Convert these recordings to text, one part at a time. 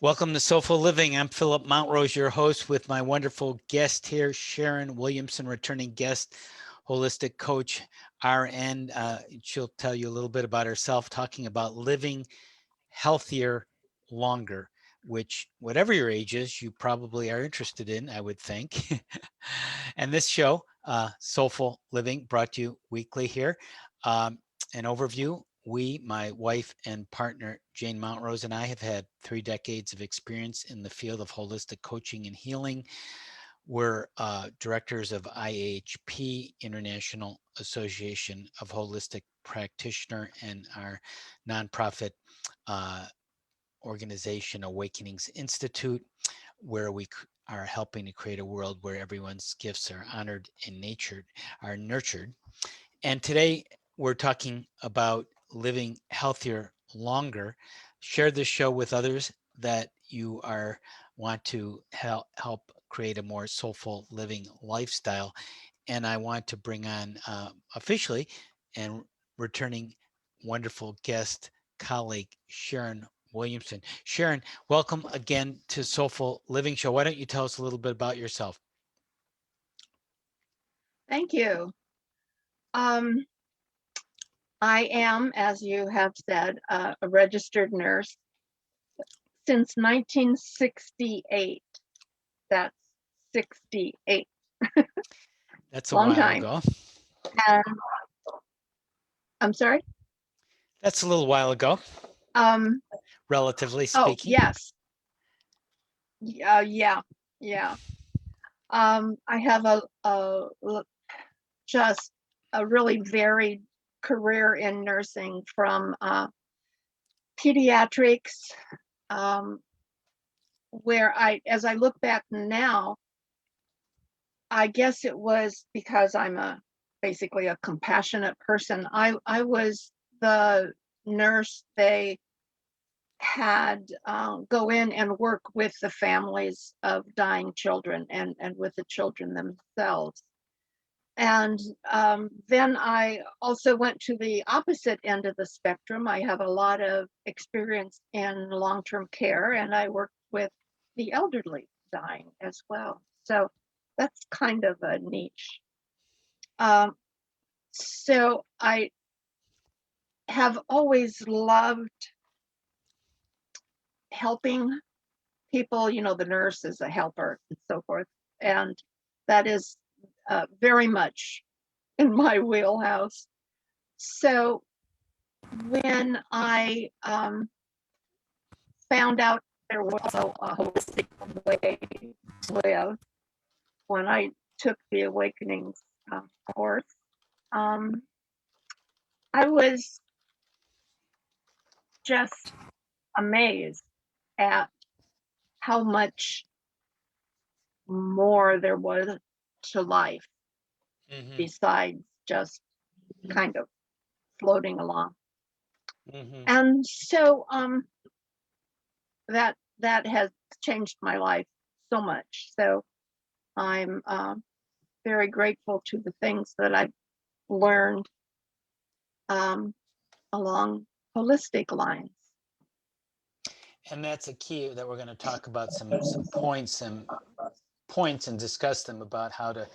Welcome to Soulful Living. I'm Phillip Mountrose, your host, with my wonderful guest here, Sharon Williamson, returning guest, holistic coach, RN. She'll tell you a little bit about herself, talking about living healthier longer, which, whatever your age is, you probably are interested in, I would think. And this show, Soulful Living, brought to you weekly here. An overview. We, my wife and partner, Jane Mountrose, and I have had 3 decades of experience in the field of holistic coaching and healing. We're directors of IHP, International Association of Holistic Practitioner, and our nonprofit uh, organization, Awakenings Institute, where we are helping to create a world where everyone's gifts are honored and are nurtured. And today we're talking about living healthier longer. Share this show with others that you want to help create a more soulful living lifestyle. And I want to bring on officially and returning wonderful guest colleague Sharon Williamson. Sharon, welcome again to Soulful Living Show. Why don't you tell us a little bit about yourself? Thank you. I am, as you have said, a registered nurse since 1968. That's 68. That's a Long while time. ago. And I'm sorry? That's a little while ago, Um, relatively oh, speaking. yes. Yeah. I have just a really varied career in nursing from pediatrics, where as I look back now, I guess it was because I'm basically a compassionate person. I was the nurse they had go in and work with the families of dying children and with the children themselves. And then I also went to the opposite end of the spectrum. I have a lot of experience in long-term care, and I worked with the elderly dying as well. So that's kind of a niche. So I have always loved helping people. The nurse is a helper and so forth. And that is very much in my wheelhouse. So when I found out there was a holistic way to live, when I took the Awakenings course, um, I was just amazed at how much more there was to life Mm-hmm. besides just kind of floating along. Mm-hmm. And so that has changed my life so much. So I'm very grateful to the things that I've learned along holistic lines. And that's a key that we're going to talk about some points and discuss them about how to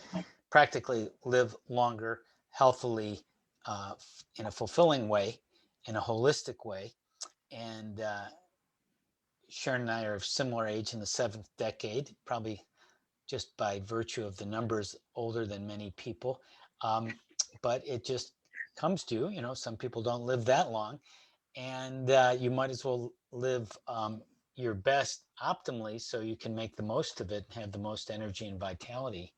practically live longer, healthily, in a fulfilling way, in a holistic way. And Sharon and I are of similar age in the 7th decade, probably just by virtue of the numbers older than many people. But it just comes to, some people don't live that long, and you might as well live your best optimally so you can make the most of it and have the most energy and vitality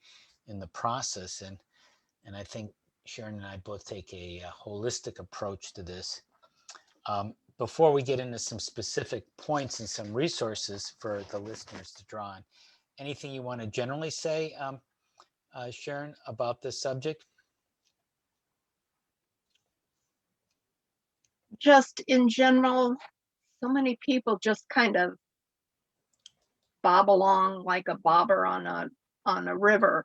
in the process. And I think Sharon and I both take a holistic approach to this. Before we get into some specific points and some resources for the listeners to draw on, anything you want to generally say, Sharon, about this subject? Just in general, so many people just kind of bob along like a bobber on a river,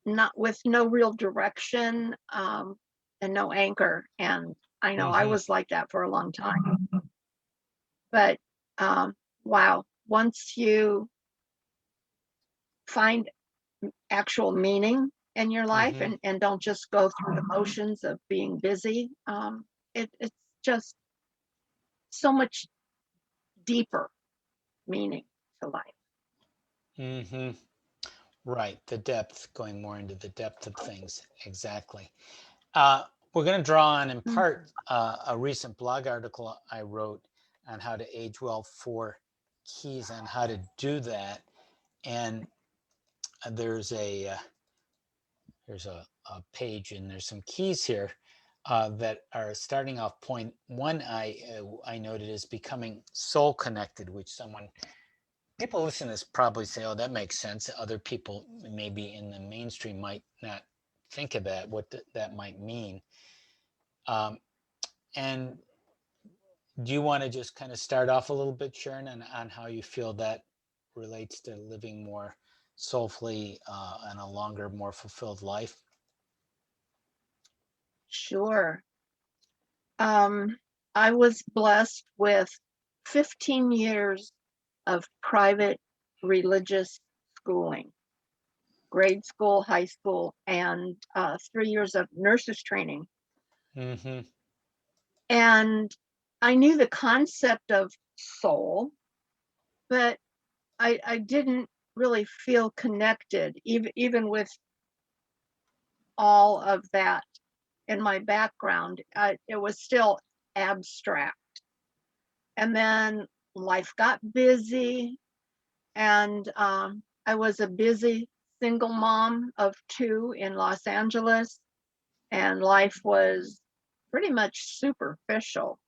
not with no real direction and no anchor. And I know I Mm-hmm. was like that for a long time. But wow, once you find actual meaning in your life Mm-hmm. and don't just go through the motions of being busy, it's just so much deeper meaning to life. Mm-hmm. Right. The depth, going more into the depth of things. Exactly. Uh, we're going to draw on, in Mm. part, a recent blog article I wrote on how to age well, 4 keys on how to do that. And there's a page, and there's some keys here that are starting off. Point one, I noted, is becoming soul connected, which people listen to this probably say, oh, that makes sense. Other people maybe in the mainstream might not think of that, what that might mean. Um, and do you want to just kind of start off a little bit, Sharon, on how you feel that relates to living more soulfully and a longer, more fulfilled life? Sure. I was blessed with 15 years of private religious schooling, grade school, high school, and 3 years of nurses training. Mm-hmm. And I knew the concept of soul, but I didn't really feel connected, even with all of that in my background. It was still abstract. And then life got busy, and I was a busy single mom of 2 in Los Angeles, and life was pretty much superficial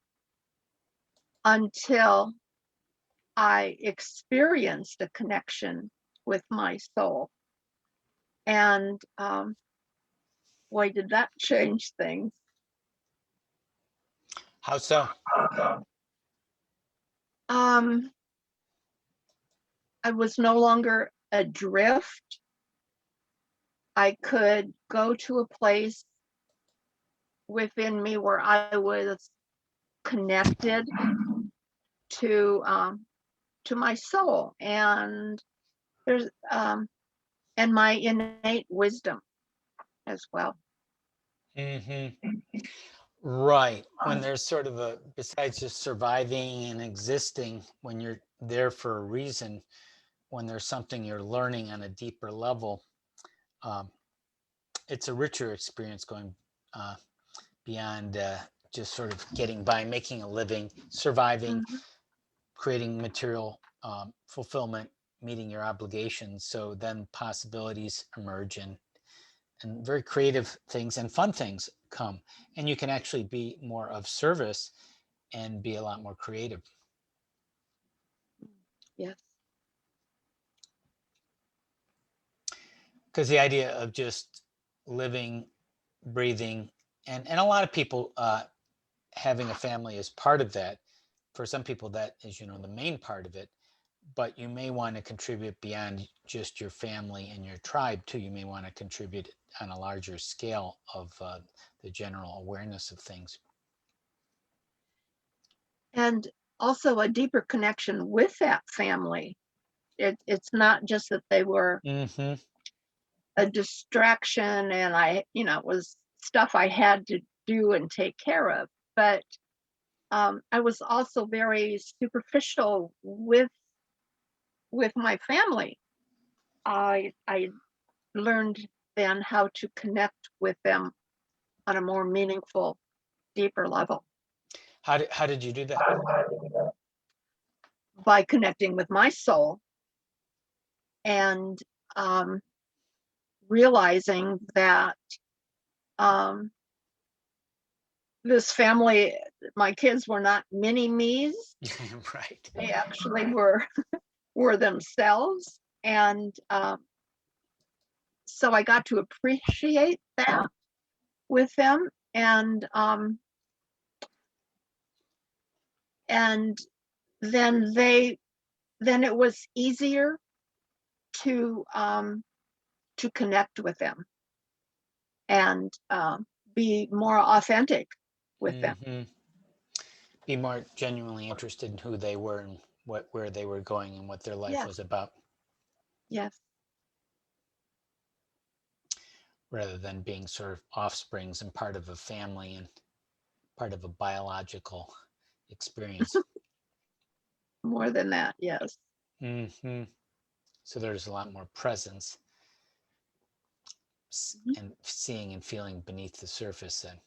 until I experienced a connection with my soul. And boy, did that change things. How so? Um, I was no longer adrift. I could go to a place within me where I was connected to my soul and there's and my innate wisdom as well. Mm-hmm. Right. When there's sort of besides just surviving and existing, when you're there for a reason, when there's something you're learning on a deeper level, um, it's a richer experience, going uh, beyond just sort of getting by, making a living, surviving, Mhm. creating material fulfillment, meeting your obligations. So then possibilities emerge, and very creative things and fun things come. And you can actually be more of service and be a lot more creative. Yes. Because the idea of just living, breathing, and a lot of people having a family is part of that. For some people, that is, the main part of it. But you may want to contribute beyond just your family and your tribe too. You may want to contribute on a larger scale of the general awareness of things. And also a deeper connection with that family. It's not just that they were Mm-hmm. a distraction and it was stuff I had to do and take care of, but I was also very superficial with my family. I learned then how to connect with them on a more meaningful, deeper level How did you do that? by connecting with my soul and um, realizing that um, this family, my kids were not mini me's. Right. They actually were themselves, and so I got to appreciate that with them, and then then it was easier to connect with them and be more authentic with them. Mm-hmm. Be more genuinely interested in who they were and where they were going and what their life Yes. was about, Yes. rather than being sort of offsprings and part of a family and part of a biological experience. More than that. Yes. Hmm. So there's a lot more presence Mhm. and seeing and feeling beneath the surface then.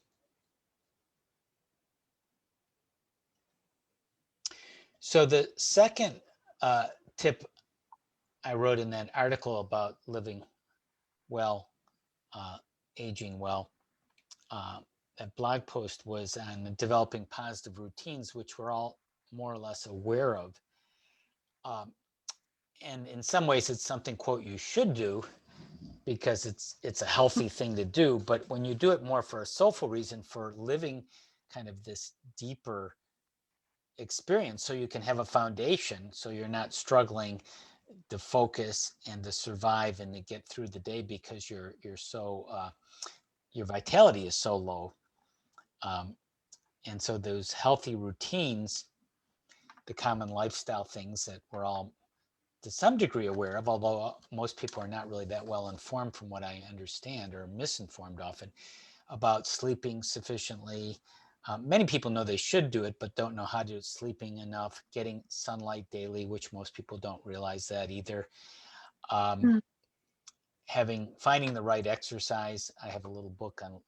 So the second tip I wrote in that article about living well, aging well, that blog post was on developing positive routines, which we're all more or less aware of. And in some ways, it's something, quote, you should do because it's a healthy thing to do. But when you do it more for a soulful reason, for living kind of this deeper experience, so you can have a foundation, so you're not struggling to focus and to survive and to get through the day because you're so your vitality is so low. And so those healthy routines, the common lifestyle things that we're all to some degree aware of, although most people are not really that well informed from what I understand, or misinformed often, about sleeping sufficiently. Many people know they should do it, but don't know how to do it. Sleeping enough, getting sunlight daily, which most people don't realize that either. Mm. Finding the right exercise. I have a little book on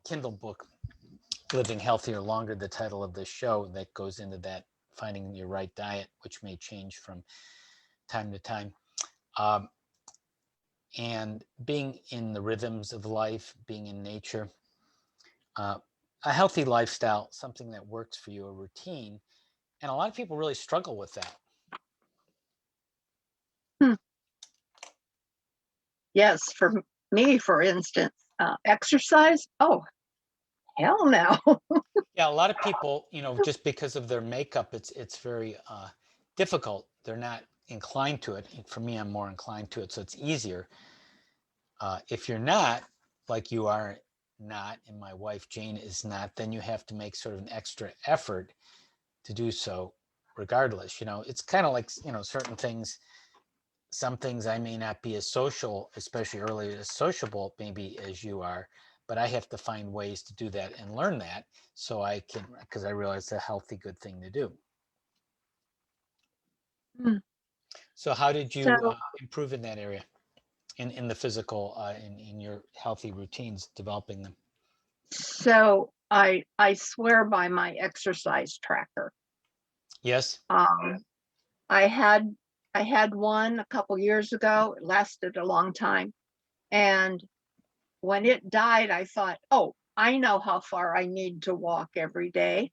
Kindle book, Living Healthier Longer, the title of this show, that goes into that, finding your right diet, which may change from time to time. And being in the rhythms of life, being in nature, a healthy lifestyle, something that works for you, a routine. And a lot of people really struggle with that. Hmm. Yes. For me, for instance, exercise. Oh, hell no. Yeah, a lot of people, just because of their makeup, it's very difficult. They're not inclined to it. For me, I'm more inclined to it, so it's easier. If you're not, like you are not, and my wife Jane is not, then you have to make sort of an extra effort to do so regardless. It's kind of like, certain things, some things I may not be as social, especially early as sociable maybe as you are, but I have to find ways to do that and learn that so I can, because I realize it's a healthy, good thing to do. Mm. So how did you So improve in that area, in the physical, in your healthy routines, developing them? so I swear by my exercise tracker. Yes. Um, I had I had one a couple years ago. It lasted a long time, and when it died, I thought, oh, I know how far I need to walk every day.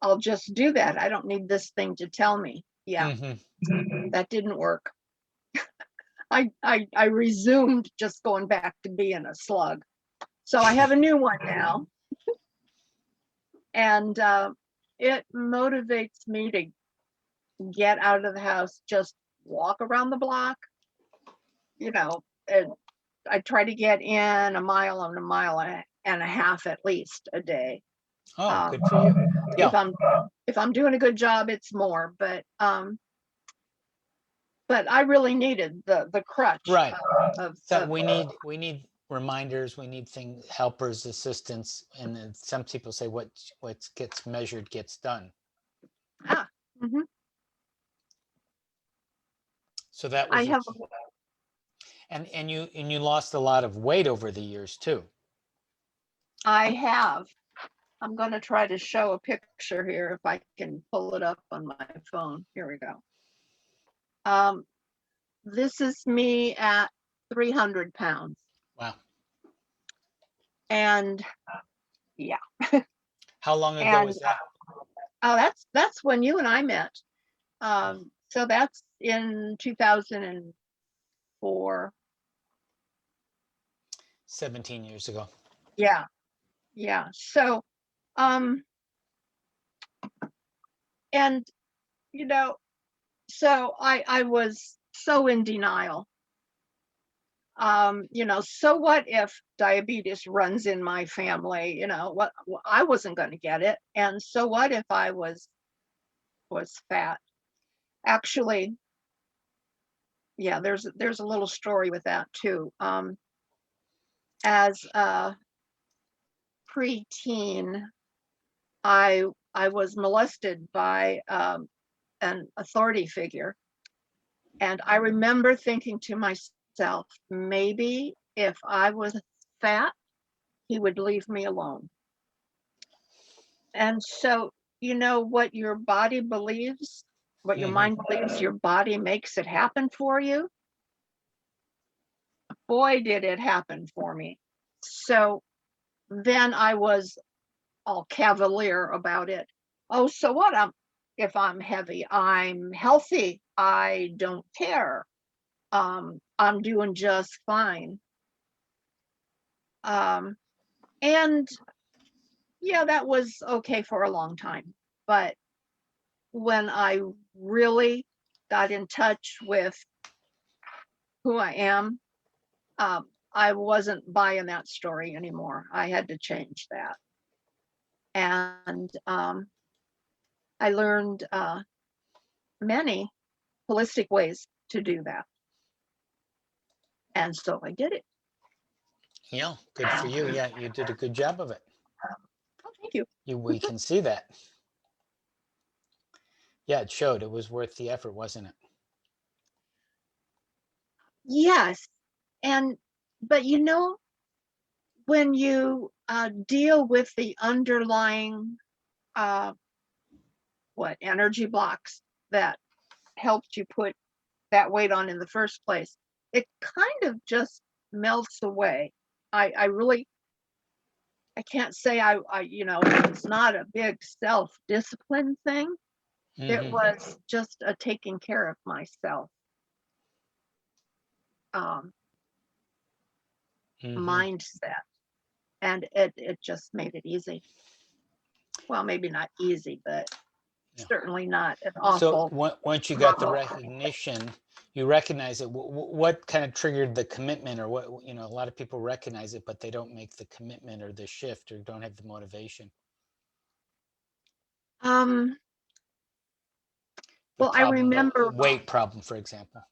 I'll just do that. I don't need this thing to tell me. Yeah, that didn't work. I resumed just going back to being a slug. So I have a new one now, and it motivates me to get out of the house, just walk around the block, and I try to get in a mile and a mile and a half at least a day. Oh, Um, good for you. if Yeah. I'm doing a good job, it's more, but I really needed the crutch Right. So of we need reminders, we need things, helpers, assistance, and then some people say what gets measured gets done. ah, mhm. So that I was have and you lost a lot of weight over the years too. I have. I'm going to try to show a picture here if I can pull it up on my phone. Here we go. Um, this is me at 300 pounds. Wow. And yeah. How long ago And was that? oh, that's when you and I met. So that's in 2004. 17 years ago. Yeah. Yeah. So, um, and you know, so I was so in denial. So what if diabetes runs in my family? I wasn't going to get it. And so what if I was fat? actually, yeah, there's a little story with that too. As a preteen, I was molested by an authority figure, and I remember thinking to myself, maybe if I was fat, he would leave me alone. And so, you know what your body believes, what your Hmm. mind believes, your body makes it happen for you. Boy, did it happen for me. So then I was all cavalier about it. Oh, so what? If I'm heavy, I'm healthy. I don't care. I'm doing just fine. Um, and yeah, that was okay for a long time. But when I really got in touch with who I am, I wasn't buying that story anymore. I had to change that. And I learned many holistic ways to do that. And so I did it. Yeah, good for you. Yeah, you did a good job of it. Oh, thank you. We can see that. Yeah, it showed. It was worth the effort, wasn't it? Yes. And, but you know, when you deal with the underlying, uh, energy blocks that helped you put that weight on in the first place, it kind of just melts away. I really, I can't say it's not a big self-discipline thing. It Hmm. was just a taking care of myself um, Hmm. mindset, and it just made it easy. Well, maybe not easy, but Yeah. certainly not an So awful once you got the struggle. recognition, you recognize it. What kind of triggered the commitment, or what? A lot of people recognize it, but they don't make the commitment or the shift, or don't have the motivation. Um, The well, I problem, the remember, weight problem, for example.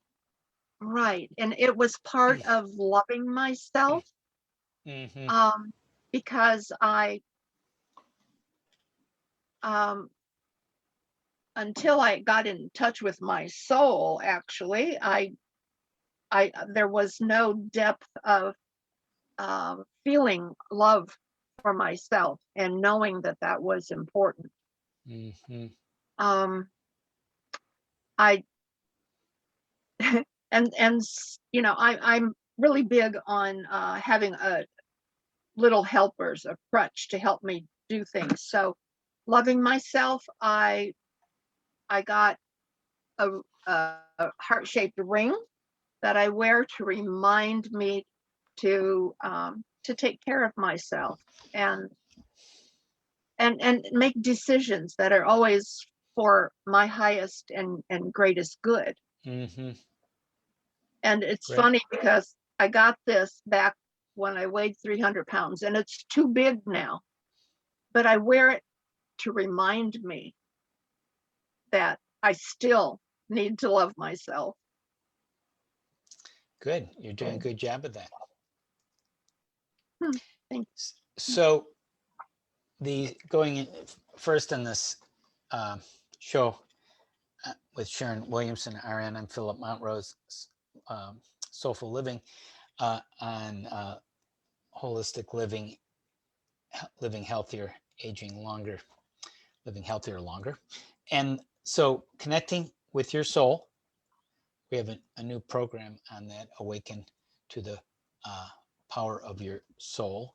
right, and it was part of loving myself, Hmm. um, because um, until I got in touch with my soul, actually, there was no depth of feeling love for myself and knowing that that was important. Hmm. Um, I and I'm really big on having a little helpers, a crutch to help me do things. So, loving myself, I got a, a heart-shaped ring that I wear to remind me to take care of myself and and make decisions that are always for my highest and greatest good. Hmm. And it's Great. funny because I got this back when I weighed 300 pounds, and it's too big now, but I wear it to remind me that I still need to love myself. Good. You're doing a good job of that. Hmm, thank So the going in first in this uh, show with Sharon Williamson, RN. I'm Phillip Mountrose, um, Soulful Living, on holistic living, living healthier, aging longer, living healthier longer. And so connecting with your soul, we have a new program on that, Awaken to the uh, Power of Your Soul.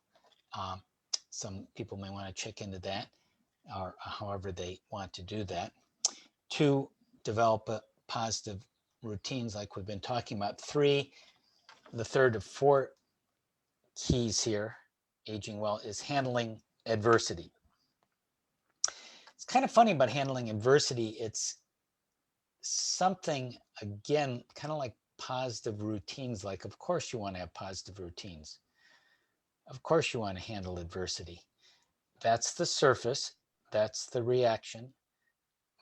Um, some people may want to check into that, or however they want to do that. Two, develop a positive routines like we've been talking about. Three, the third of four keys here, aging well, is handling adversity. It's kind of funny about handling adversity. It's something, again, kind of like positive routines. Like, of course, you want to have positive routines. Of course, you want to handle adversity. That's the surface, that's the reaction.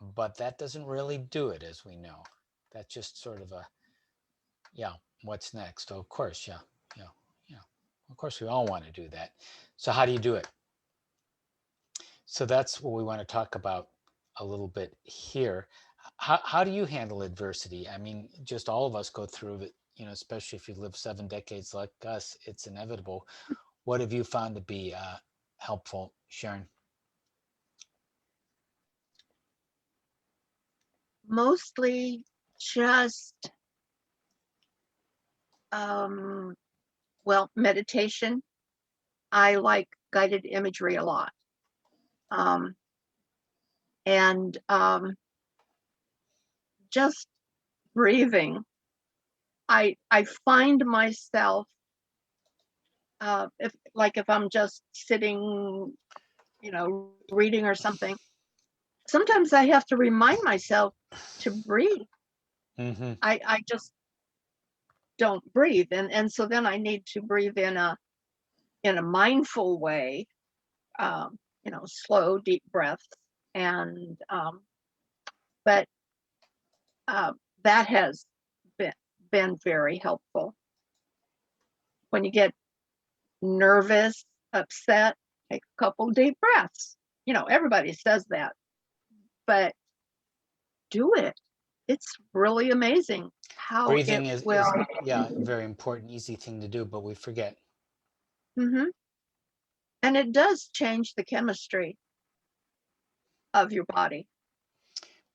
but that doesn't really do it, as we know. That's just sort of a, yeah, what's next? Oh, of course, yeah, yeah, yeah. Of course, we all want to do that. So how do you do it? So that's what we want to talk about a little bit here. How do you handle adversity? I mean, just all of us go through it, especially if you live 7 decades like us, it's inevitable. What have you found to be helpful, Sharon? Mostly just, um, well, meditation. I like guided imagery a lot. Um, and just breathing. I find myself, if I'm just sitting, reading or something, sometimes I have to remind myself to breathe. Mm-hmm. I just don't breathe, and so then I need to breathe in a mindful way, slow, deep breaths, and but uh, that has been very helpful. When you get nervous, upset, take a couple deep breaths. Everybody says that, but do it. It's really amazing how it Breathing is, will. yeah, a very important, easy thing to do, but we forget. Mhm. And it does change the chemistry of your body.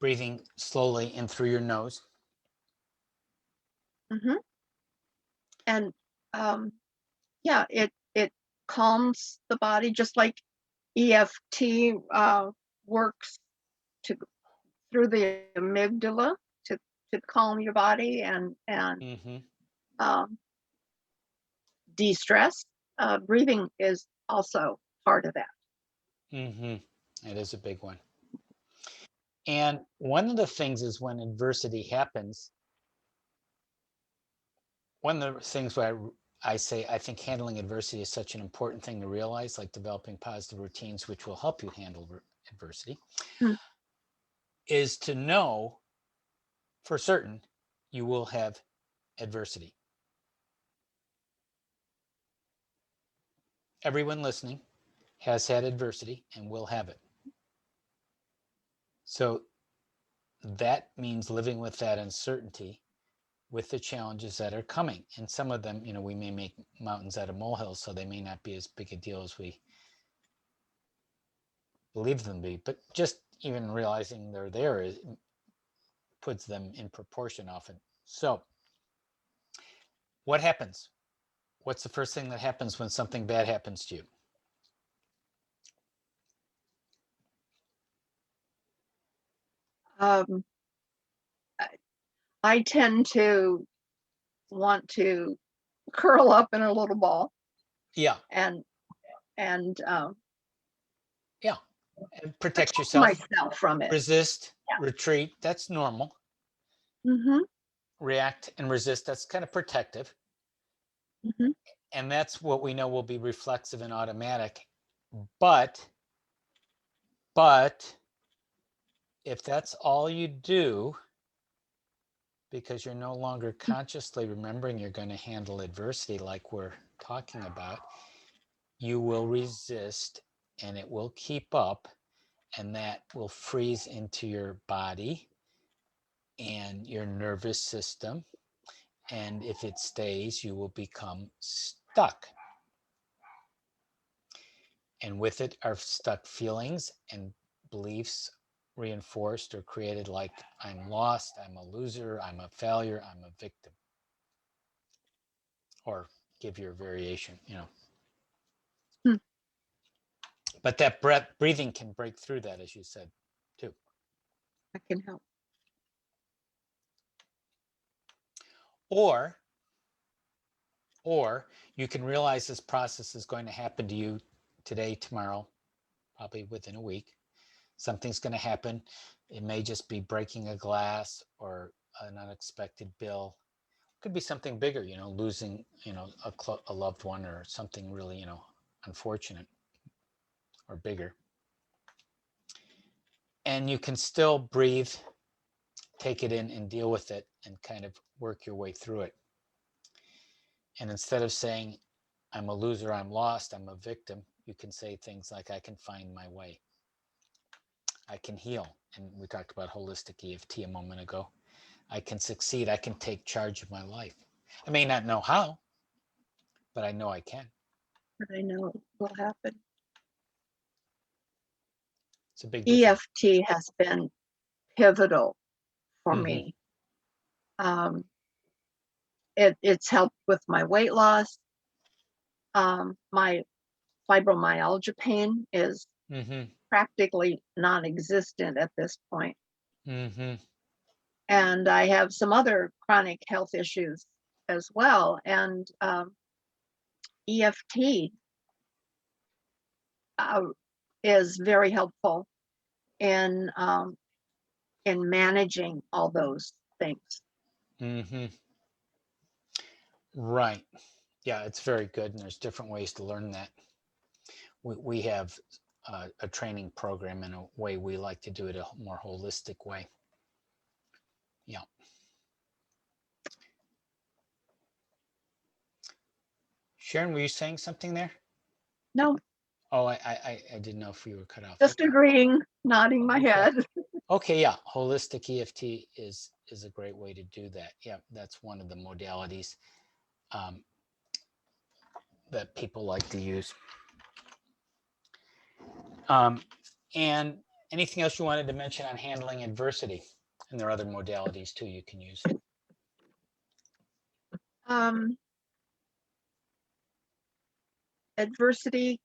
Breathing slowly in through your nose. Mhm. And um, yeah, it calms the body just like EFT works to through the amygdala to calm your body and Mm-hmm. um, de-stress. Breathing is also part of that. Mm-hmm. It is a big one. And one of the things is when adversity happens, one of the things where I say I think handling adversity is such an important thing to realize, like developing positive routines, which will help you handle adversity, Mm. is to know for certain you will have adversity. Everyone listening has had adversity and will have it. So that means living with that uncertainty, with the challenges that are coming. And some of them, we may make mountains out of molehills, so they may not be as big a deal as we believe them to be. But just even realizing they're there puts them in proportion often. So, what happens? What's the first thing that happens when something bad happens to you? Um, I, I tend to want to curl up in a little ball Yeah, and and yeah. And protect protect yourself, myself from it. resist, Yeah. retreat. That's normal. Mm-hmm. React and resist. That's kind of protective. Mm-hmm. And that's what we know will be reflexive and automatic. But, but if that's all you do, because you're no longer consciously remembering you're going to handle adversity like we're talking about, you will resist and it will keep up, and that will freeze into your body and your nervous system. And if it stays, you will become stuck. And with it are stuck feelings and beliefs reinforced or created, like I'm lost, I'm a loser, I'm a failure, I'm a victim. Or give your variation. Hmm. But that breathing can break through that, as you said, too. I can help. Or, or you can realize this process is going to happen to you today, tomorrow, probably within a week. Something's going to happen. It may just be breaking a glass or an unexpected bill. It could be something bigger, losing, a loved one or something really, unfortunate or bigger. And you can still breathe, take it in and deal with it and kind of work your way through it. And instead of saying, I'm a loser, I'm lost, I'm a victim, you can say things like, I can find my way. I can heal. And we talked about holistic EFT a moment ago. I can succeed. I can take charge of my life. I may not know how, but I know I can. But I know it will happen. It's a big difference. EFT has been pivotal for Mhm. me. It's helped with my weight loss. My fibromyalgia pain is Mhm. practically non-existent at this point. Mhm. And I have some other chronic health issues as well. And EFT is very helpful in managing all those things. Mhm. Right. Yeah, it's very good, and there's different ways to learn that. We have a training program in a way we like to do it a more holistic way. Yeah. Sharon, were you saying something there? No, Oh, I didn't know if you were cut off. just Okay. agreeing, nodding my Okay. head. Okay, yeah, holistic EFT is a great way to do that. Yeah, that's one of the modalities um, that people like to use. And anything else you wanted to mention on handling adversity? And there are other modalities too you can use. Adversity,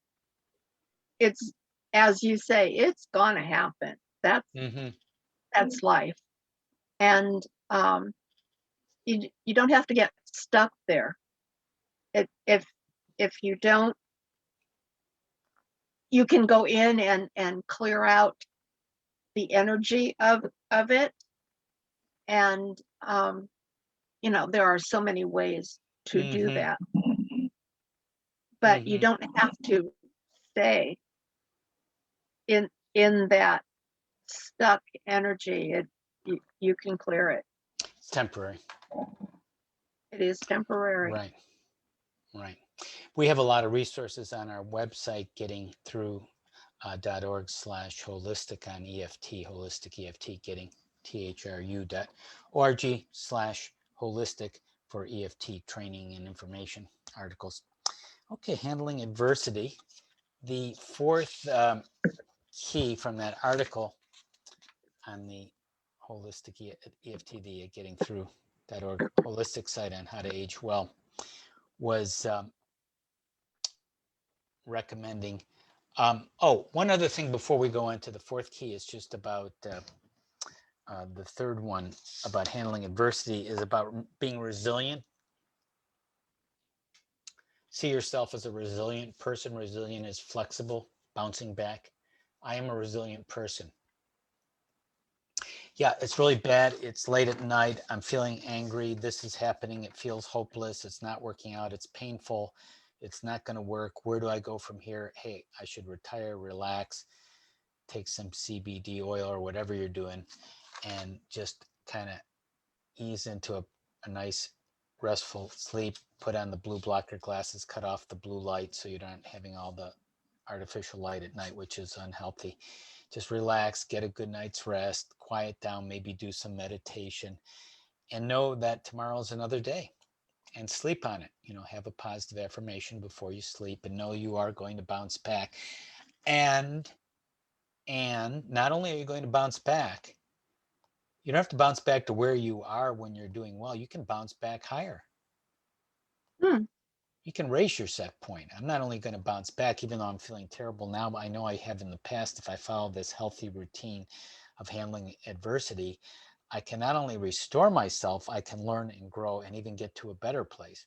it's, as you say, it's gonna happen. Mm-hmm. That's life. And you don't have to get stuck there. If you don't, you can go in and clear out the energy of it. And there are so many ways to do Mm-hmm. that, but you Mm-hmm. don't have to stay in that stuck energy. You can clear it. It's temporary. It is temporary. Right. Right. We have a lot of resources on our website, gettingthrough.org/holistic on EFT, holistic EFT, getting thru.org/holistic for EFT training and information articles. Okay, handling adversity. The fourth key from that article on the holistic EFT, the gettingthrough.org holistic site on how to age well, was recommending. One other thing before we go into the fourth key is just about the third one about handling adversity is about being resilient. See yourself as a resilient person. Resilient is flexible, bouncing back. I am a resilient person. Yeah, it's really bad. It's late at night. I'm feeling angry. This is happening. It feels hopeless. It's not working out. It's painful. It's not going to work. Where do I go from here? Hey, I should retire, relax, take some CBD oil or whatever you're doing, and just kind of ease into a nice restful sleep. Put on the blue blocker glasses, cut off the blue light so you're not having all the artificial light at night, which is unhealthy. Just relax, get a good night's rest, quiet down, maybe do some meditation, and know that tomorrow's another day, and sleep on it. Have a positive affirmation before you sleep and know you are going to bounce back. And not only are you going to bounce back, you don't have to bounce back to where you are when you're doing well. You can bounce back higher. You can raise your set point. I'm not only going to bounce back, even though I'm feeling terrible now, but I know I have in the past. If I follow this healthy routine of handling adversity, I can not only restore myself, I can learn and grow and even get to a better place.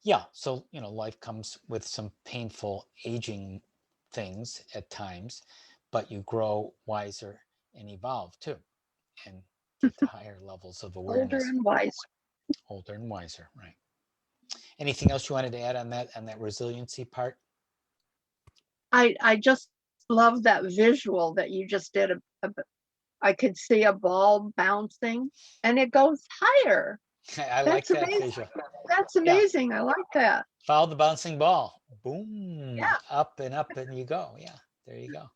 Yeah, so life comes with some painful aging things at times, but you grow wiser and evolve too, and get to higher levels of Older awareness. and wiser. Older and wiser, right? Anything else you wanted to add on that resiliency part? I just love that visual that you just did. I could see a ball bouncing and it goes higher. I like That's that amazing. visual. That's Yeah. amazing. I like that. Follow the bouncing ball. Boom. Yeah. Up and you go. Yeah. There you go.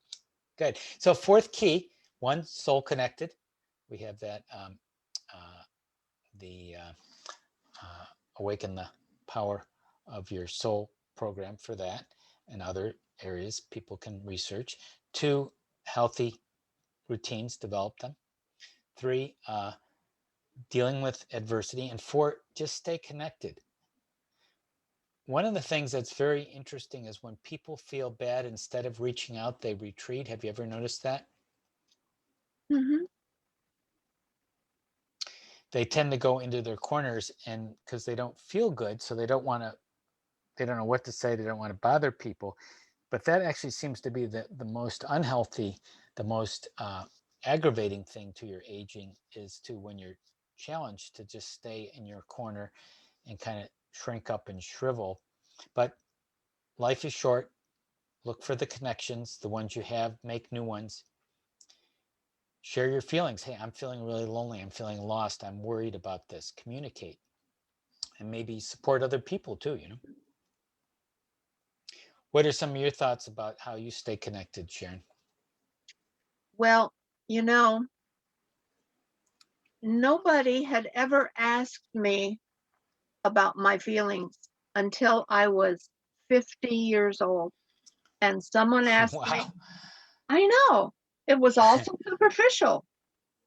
Good. So fourth key, one, soul connected. We have that the awaken the power of your soul program for that, and other areas people can research. Two, healthy routines, develop them. Three, dealing with adversity. And four, just stay connected. One of the things that's very interesting is when people feel bad, instead of reaching out, they retreat. Have you ever noticed that? Mm-hmm. They tend to go into their corners, and because they don't feel good, so they don't know what to say, they don't want to bother people. But that actually seems to be the most unhealthy, the most aggravating thing to your aging, is to, when you're challenged, to just stay in your corner and kind of shrink up and shrivel. But life is short. Look for the connections, the ones you have, make new ones. Share your feelings. Hey, I'm feeling really lonely. I'm feeling lost. I'm worried about this. Communicate. And maybe support other people too, What are some of your thoughts about how you stay connected, Sharon? Well, nobody had ever asked me about my feelings until I was 50 years old. And someone asked me, Wow. I know, it was all so superficial.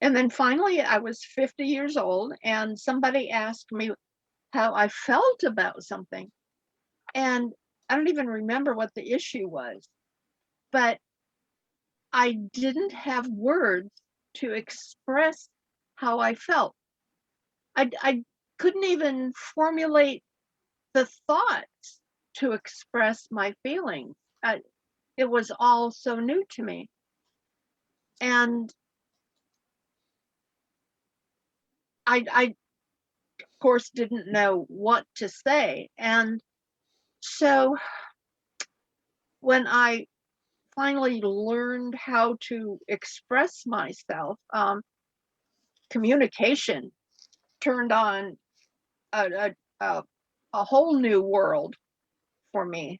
And then finally, I was 50 years old, and somebody asked me how I felt about something. And I don't even remember what the issue was, but I didn't have words to express how I felt. I couldn't even formulate the thoughts to express my feelings. It was all so new to me. And I of course, didn't know what to say. And so when I finally learned how to express myself, communication turned on a, a whole new world for me.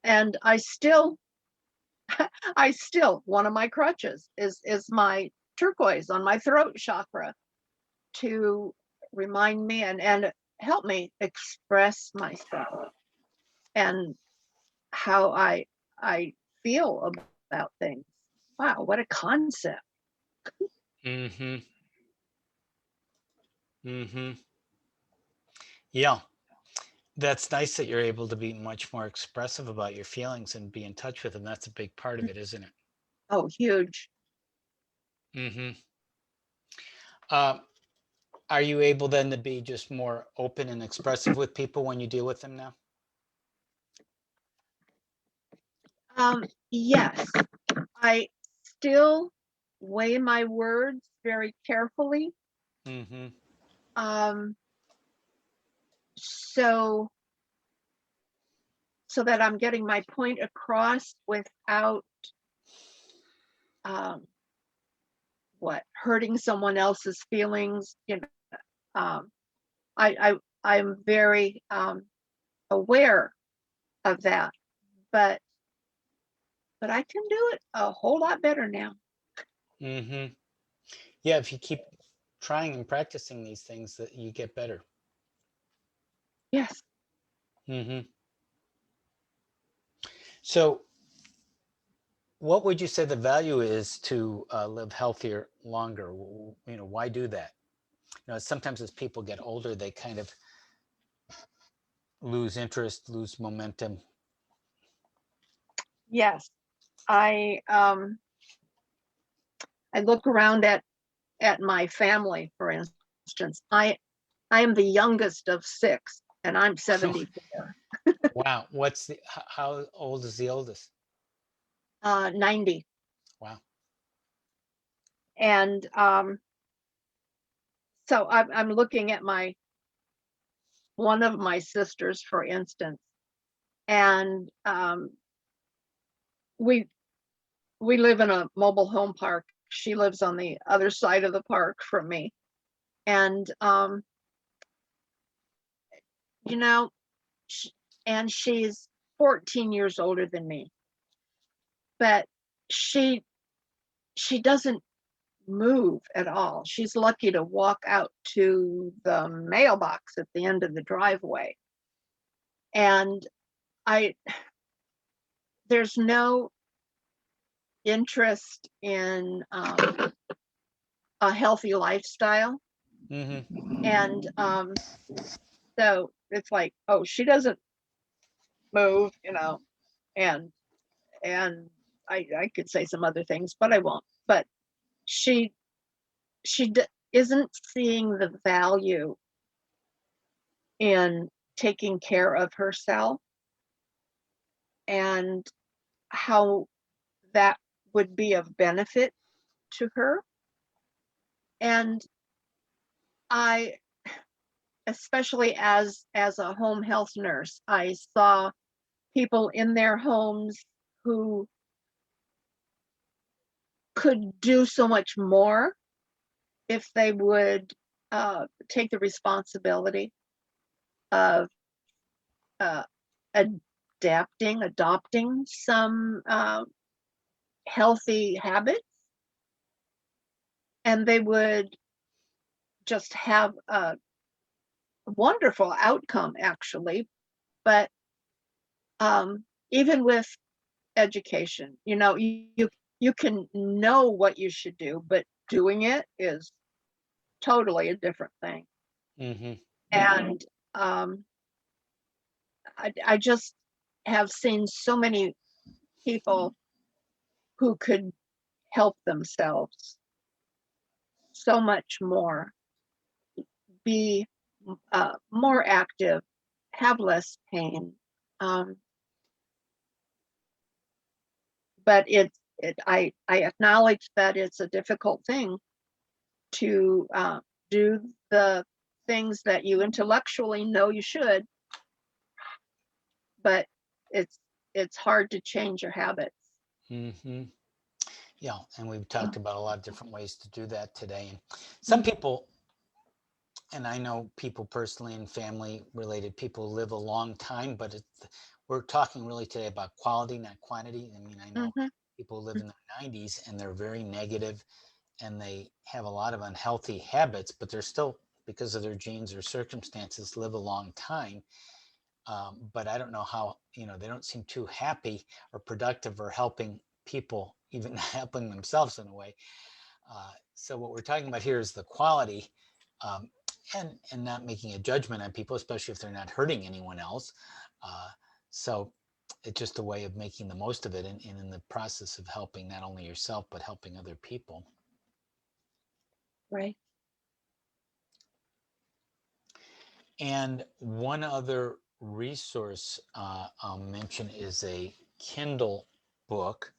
And I still, one of my crutches is my turquoise on my throat chakra to remind me and help me express myself and how I feel about things. Wow, what a concept. Mm-hmm. Mm-hmm. Yeah. That's nice that you're able to be much more expressive about your feelings and be in touch with them. That's a big part of it, isn't it? Oh, huge. Mm-hmm. Uh, are you able then to be just more open and expressive with people when you deal with them now? Yes, I still weigh my words very carefully. Mm-hmm. Um, so so that I'm getting my point across without um, hurting someone else's feelings. Um, I I'm very aware of that, but I can do it a whole lot better now. Mm-hmm. Yeah, if you keep trying and practicing these things, that you get better. Yes. Mm-hmm. So what would you say the value is to live healthier longer? Why do that? Sometimes as people get older, they kind of lose interest, lose momentum. Yes. I look around at my family, for instance. I am the youngest of six, and I'm 74. Wow. How old is the oldest? 90. Wow. And so I'm looking at one of my sisters, for instance, and we we live in a mobile home park. She lives on the other side of the park from me. And, you know, sh and she's 14 years older than me, but she she doesn't move at all. She's lucky to walk out to the mailbox at the end of the driveway. And I there's no interest in a healthy lifestyle. Mm-hmm. And so it's like, oh, she doesn't move, and and I could say some other things, but I won't. But she isn't seeing the value in taking care of herself and how that would be of benefit to her. And I, especially as a home health nurse, I saw people in their homes who could do so much more if they would take the responsibility of uh, adopting some healthy habits, and they would just have a wonderful outcome, actually. But even with education, you can know what you should do, but doing it is totally a different thing. Mm-hmm. And I just have seen so many people who could help themselves so much more, be more active, have less pain. Um, but I acknowledge that it's a difficult thing to do the things that you intellectually know you should, but it's it's hard to change your habits. Mm-hmm. Yeah, and we've talked about a lot of different ways to do that today. And some Mm, people, and I know people personally and family related people live a long time, but we're talking really today about quality, not quantity. I mean, I know mhm, people live in their 90s and they're very negative and they have a lot of unhealthy habits, but they're still, because of their genes or circumstances, live a long time. But I don't know how, they don't seem too happy or productive or helping people, even helping themselves in a way. So what we're talking about here is the quality, um, and not making a judgment on people, especially if they're not hurting anyone else. Uh, so it's just a way of making the most of it, and in the process of helping not only yourself but helping other people. right. And one other resource I'll mention is a Kindle book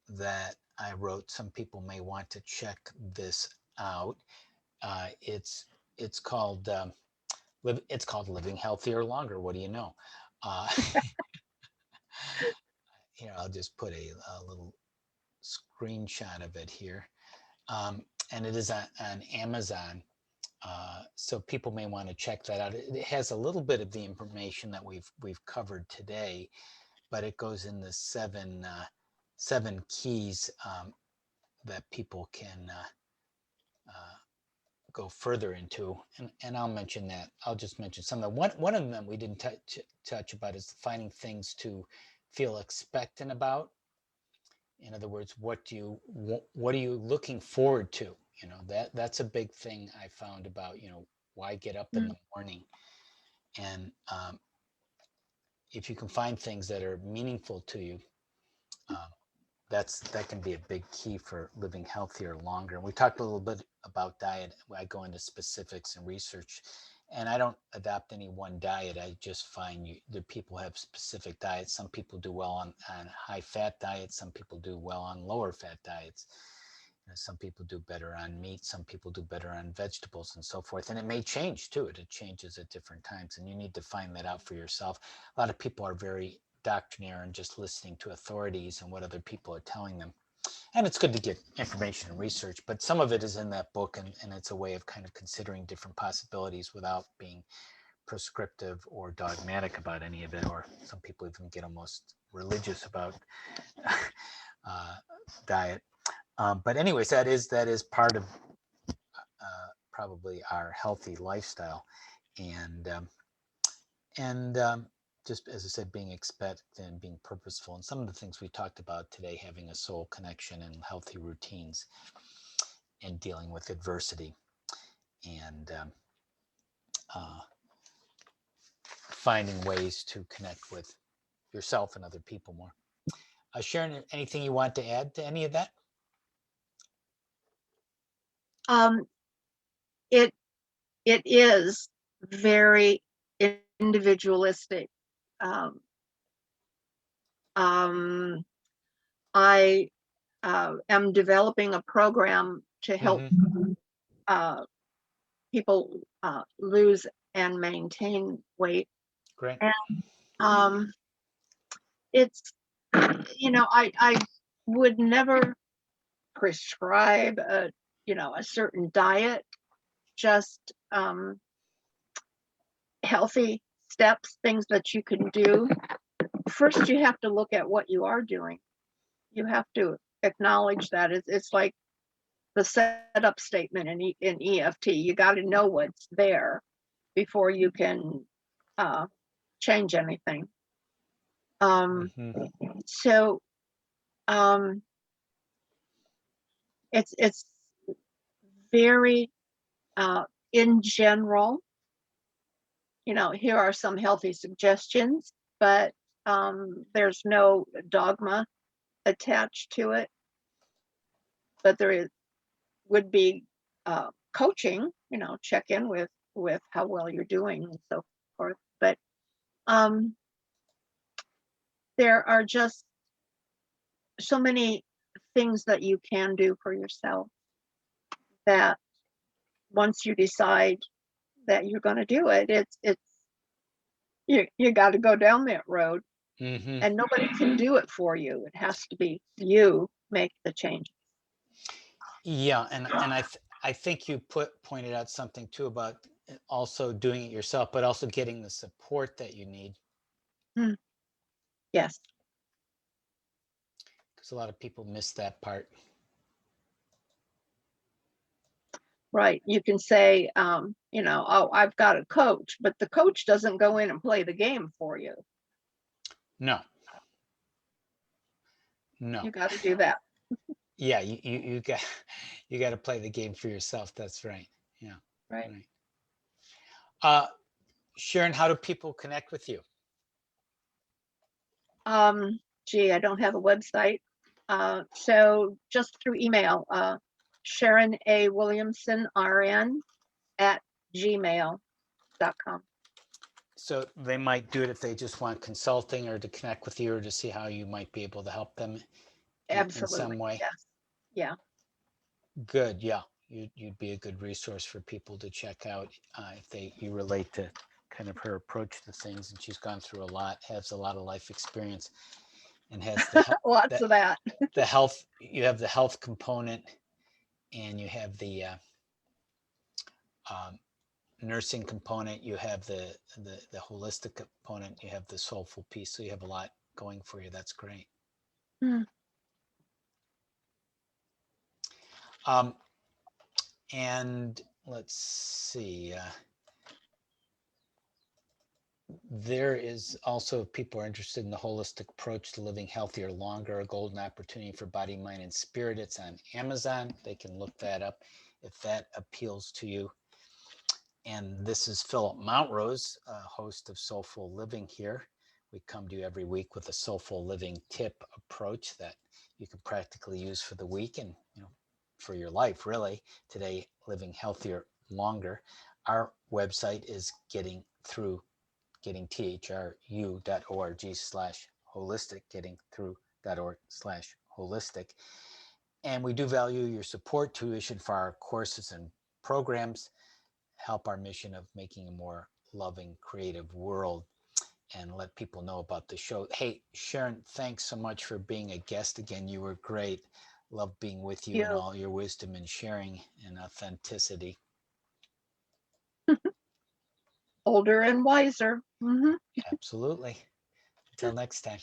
that I wrote. Some people may want to check this out. It's called it's called Living Healthier Longer. What do you know? Uh, Here, I'll just put a little screenshot of it here. And it is on Amazon. So people may want to check that out. It has a little bit of the information that we've covered today, but it goes in the seven keys that people can go further into, and I'll mention that. I'll just mention some of them. One of them we didn't touch about is finding things to feel expectant about. In other words, what are you looking forward to? That's a big thing I found about, why get up in Mm, the morning. And if you can find things that are meaningful to you, uh, that can be a big key for living healthier longer. And we talked a little bit about diet. I go into specifics and research, and I don't adopt any one diet. I just find that people have specific diets. Some people do well on high fat diets. Some people do well on lower fat diets. Some people do better on meat. Some people do better on vegetables and so forth. And it may change too. It changes at different times, and you need to find that out for yourself. A lot of people are very doctrinaire and just listening to authorities and what other people are telling them. and it's good to get information and research, but some of it is in that book, and it's a way of kind of considering different possibilities without being prescriptive or dogmatic about any of it, or some people even get almost religious about diet. But anyways, that is part of probably our healthy lifestyle, and and just as I said, being expectant and being purposeful, and some of the things we talked about today, having a soul connection and healthy routines, and dealing with adversity, and uh, finding ways to connect with yourself and other people more. Sharon, anything you want to add to any of that? Um, it it is very individualistic. Um, um, I am developing a program to help uh, people lose and maintain weight. Great. And it's, I would never prescribe a certain diet, just healthy steps, things that you can do. First, you have to look at what you are doing. You have to acknowledge that it's like the setup statement in EFT. You got to know what's there before you can change anything. So it's very in general. Here are some healthy suggestions, but there's no dogma attached to it. But would be coaching, check in with how well you're doing and so forth. But there are just so many things that you can do for yourself that once you decide that you're going to do it, it's you got to go down that road, and nobody can do it for you. It has to be you make the change. Yeah, and I think you pointed out something too about also doing it yourself, but also getting the support that you need, Yes. because a lot of people miss that part. Right. You can say, oh, I've got a coach, but the coach doesn't go in and play the game for you. No. No. You got to do that. Yeah, you got you got to play the game for yourself. That's right. Yeah. Right. Sharon, how do people connect with you? Gee, I don't have a website. So just through email, Sharon A. Williamson, RN at gmail.com. So they might do it if they just want consulting or to connect with you or to see how you might be able to help them in some way. Yes. Yeah. Good. Yeah. You'd be a good resource for people to check out if you relate to kind of her approach to things. And she's gone through a lot, has a lot of life experience, and has the Lots of that. the health. You have the health component, and you have the nursing component. You have the holistic component. You have the soulful piece. So you have a lot going for you. That's great. And let's see. There is also, if people are interested in the holistic approach to living healthier longer, a golden opportunity for body, mind, and spirit. It's on Amazon. They can look that up if that appeals to you. And this is Phillip Mountrose, host of Soulful Living here. We come to you every week with a soulful living tip approach that you can practically use for the week and for your life, really. Today, living healthier longer. Our website is gettingthru.org/holistic, gettingthru.org/holistic. And we do value your support. Tuition for our courses and programs help our mission of making a more loving, creative world, and let people know about the show. Hey, Sharon, thanks so much for being a guest again. You were great. Love being with you and You all your wisdom and sharing and authenticity. older and wiser. Absolutely. Until next time.